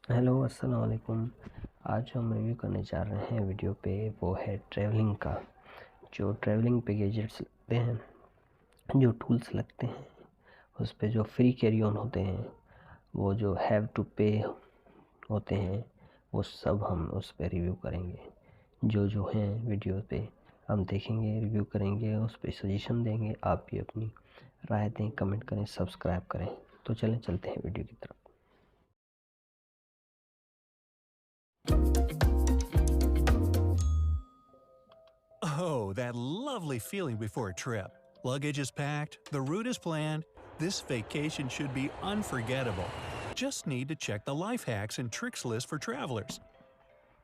Hello अस्सलाम वालेकुम। आज हम रिव्यू करने जा रहे हैं वीडियो पे, वो है ट्रैवलिंग का। जो ट्रैवलिंग पे गैजेट्स लगते हैं, जो टूल्स लगते हैं, उस पे जो फ्री कैरी ऑन होते हैं, वो जो हैव टू पे होते हैं, वो सब हम उस पे रिव्यू करेंगे। जो हैं वीडियो पे हम देखेंगे, रिव्यू करेंगे, उस पे सजेशन देंगे। आप भी अपनी राय दें, कमेंट करें, सब्सक्राइब करें। तो चलें, चलते हैं वीडियो की तरफ। Oh, that lovely feeling before a trip. Luggage is packed, the route is planned. This vacation should be unforgettable. Just need to check the life hacks and tricks list for travelers.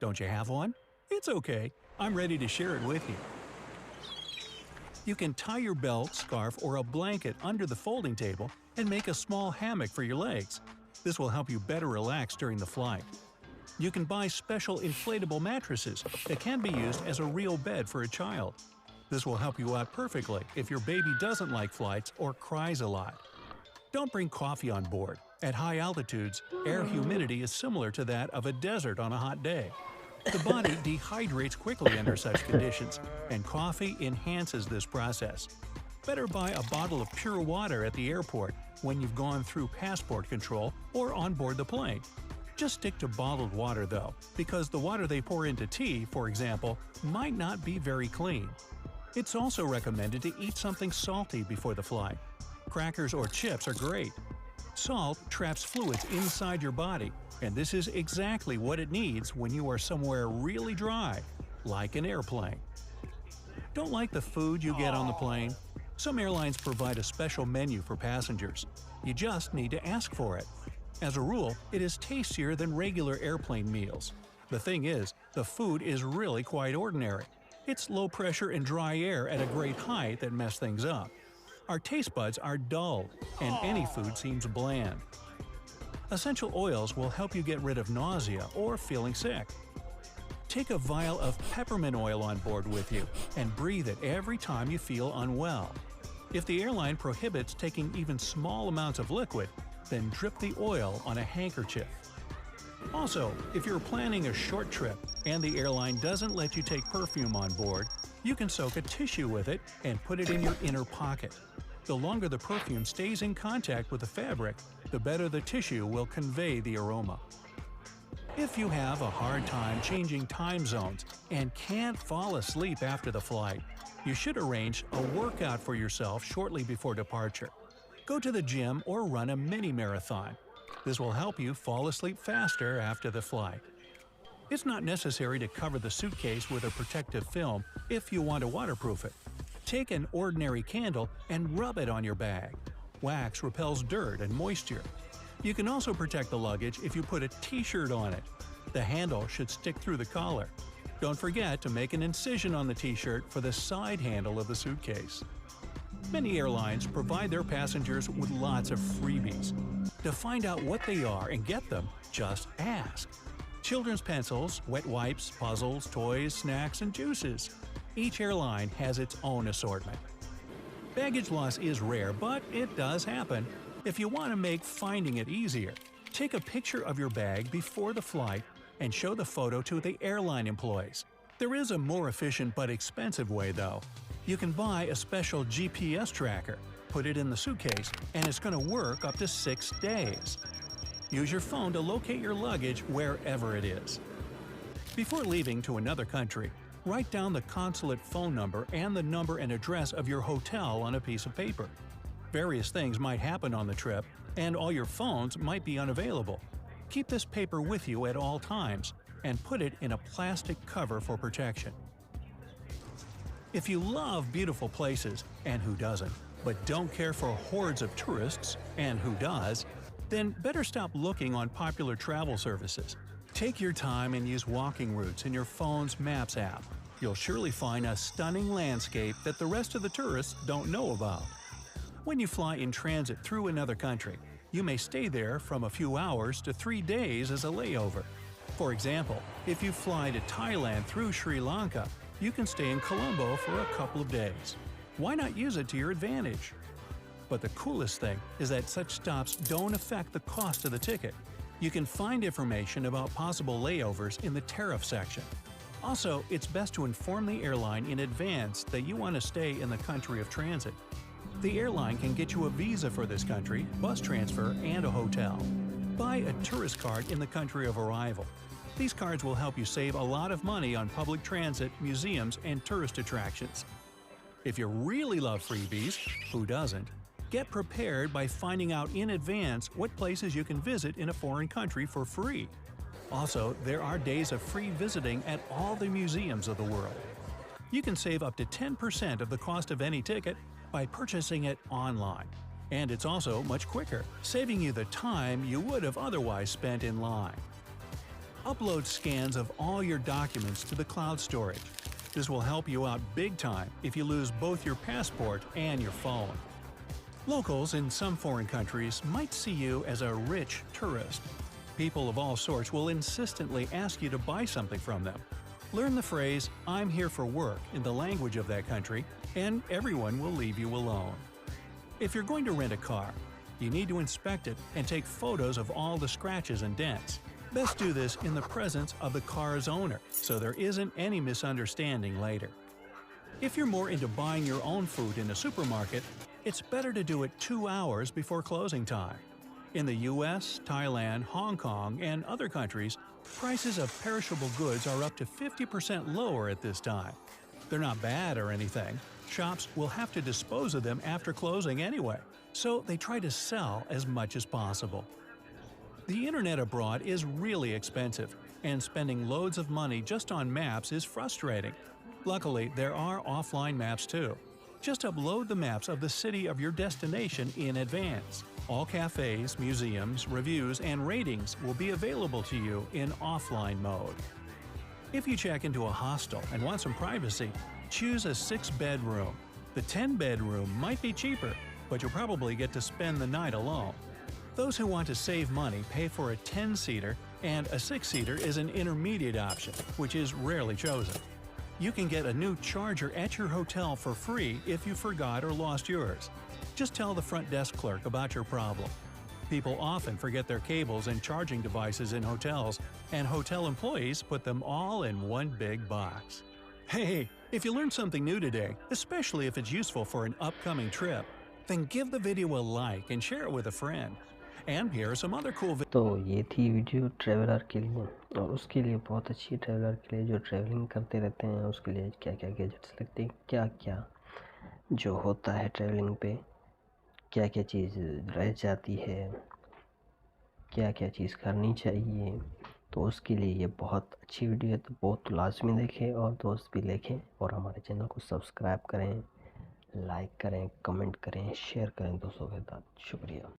Don't you have one? It's okay. I'm ready to share it with you. You can tie your belt, scarf, or a blanket under the folding table and make a small hammock for your legs. This will help you better relax during the flight. You can buy special inflatable mattresses that can be used as a real bed for a child. This will help you out perfectly if your baby doesn't like flights or cries a lot. Don't bring coffee on board. At high altitudes, air humidity is similar to that of a desert on a hot day. The body dehydrates quickly under such conditions, and coffee enhances this process. Better buy a bottle of pure water at the airport when you've gone through passport control or on board the plane. Just stick to bottled water though, because the water they pour into tea, for example, might not be very clean. It's also recommended to eat something salty before the flight. Crackers or chips are great. Salt traps fluids inside your body, and this is exactly what it needs when you are somewhere really dry, like an airplane. Don't like the food you get on the plane? Some airlines provide a special menu for passengers. You just need to ask for it. As a rule, it is tastier than regular airplane meals. The thing is, the food is really quite ordinary. It's low pressure and dry air at a great height that mess things up. Our taste buds are dulled, and any food seems bland. Essential oils will help you get rid of nausea or feeling sick. Take a vial of peppermint oil on board with you and breathe it every time you feel unwell. If the airline prohibits taking even small amounts of liquid, then drip the oil on a handkerchief. Also, if you're planning a short trip and the airline doesn't let you take perfume on board, you can soak a tissue with it and put it in your inner pocket. The longer the perfume stays in contact with the fabric, the better the tissue will convey the aroma. If you have a hard time changing time zones and can't fall asleep after the flight, you should arrange a workout for yourself shortly before departure. Go to the gym or run a mini marathon. This will help you fall asleep faster after the flight. It's not necessary to cover the suitcase with a protective film if you want to waterproof it. Take an ordinary candle and rub it on your bag. Wax repels dirt and moisture. You can also protect the luggage if you put a t-shirt on it. The handle should stick through the collar. Don't forget to make an incision on the t-shirt for the side handle of the suitcase. Many airlines provide their passengers with lots of freebies. To find out what they are and get them, just ask. Children's pencils, wet wipes, puzzles, toys, snacks, and juices. Each airline has its own assortment. Baggage loss is rare, but it does happen. If you want to make finding it easier, take a picture of your bag before the flight and show the photo to the airline employees. There is a more efficient but expensive way though. You can buy a special GPS tracker, put it in the suitcase, and it's going to work up to 6 days. Use your phone to locate your luggage wherever it is. Before leaving to another country, write down the consulate phone number and the number and address of your hotel on a piece of paper. Various things might happen on the trip, and all your phones might be unavailable. Keep this paper with you at all times, and put it in a plastic cover for protection. If you love beautiful places, and who doesn't, but don't care for hordes of tourists, and who does, then better stop looking on popular travel services. Take your time and use walking routes in your phone's Maps app. You'll surely find a stunning landscape that the rest of the tourists don't know about. When you fly in transit through another country, you may stay there from a few hours to 3 days as a layover. For example, if you fly to Thailand through Sri Lanka, you can stay in Colombo for a couple of days. Why not use it to your advantage? But the coolest thing is that such stops don't affect the cost of the ticket. You can find information about possible layovers in the tariff section. Also, it's best to inform the airline in advance that you want to stay in the country of transit. The airline can get you a visa for this country, bus transfer, and a hotel. Buy a tourist card in the country of arrival. These cards will help you save a lot of money on public transit, museums, and tourist attractions. If you really love freebies, who doesn't? Get prepared by finding out in advance what places you can visit in a foreign country for free. Also, there are days of free visiting at all the museums of the world. You can save up to 10% of the cost of any ticket by purchasing it online. And it's also much quicker, saving you the time you would have otherwise spent in line. Upload scans of all your documents to the cloud storage. This will help you out big time if you lose both your passport and your phone. Locals in some foreign countries might see you as a rich tourist. People of all sorts will insistently ask you to buy something from them. Learn the phrase, "I'm here for work" in the language of that country, and everyone will leave you alone. If you're going to rent a car, you need to inspect it and take photos of all the scratches and dents. Best do this in the presence of the car's owner, so there isn't any misunderstanding later. If you're more into buying your own food in a supermarket, it's better to do it 2 hours before closing time. In the US, Thailand, Hong Kong, and other countries, prices of perishable goods are up to 50% lower at this time. They're not bad or anything. Shops will have to dispose of them after closing anyway, so they try to sell as much as possible. The internet abroad is really expensive, and spending loads of money just on maps is frustrating. Luckily, there are offline maps too. Just upload the maps of the city of your destination in advance. All cafes, museums, reviews, and ratings will be available to you in offline mode. If you check into a hostel and want some privacy, choose a 6-bedroom. The 10-bedroom might be cheaper, but you'll probably get to spend the night alone. Those who want to save money pay for a 10-seater, and a 6-seater is an intermediate option, which is rarely chosen. You can get a new charger at your hotel for free if you forgot or lost yours. Just tell the front desk clerk about your problem. People often forget their cables and charging devices in hotels, and hotel employees put them all in one big box. Hey, if you learned something new today, especially if it's useful for an upcoming trip, then give the video a like and share it with a friend. And here are some other cool तो ये थी video traveller के लिए, और उसके लिए बहुत अच्छी ट्रैवलर के लिए जो ट्रैवलिंग करते रहते हैं उसके लिए क्या क्या गैजेट्स लगते हैं, क्या क्या जो होता है ट्रैवलिंग पे, क्या क्या चीज़ रह जाती है, क्या क्या चीज़ करनी चाहिए। तो उसके लिए ये बहुत अच्छी वीडियो है, तो बहुत लाजमी देखें और दोस्त भी देखें, और हमारे चैनल को सब्सक्राइब करें, लाइक करें, कमेंट करें, शेयर करें दोस्तों के साथ। शुक्रिया।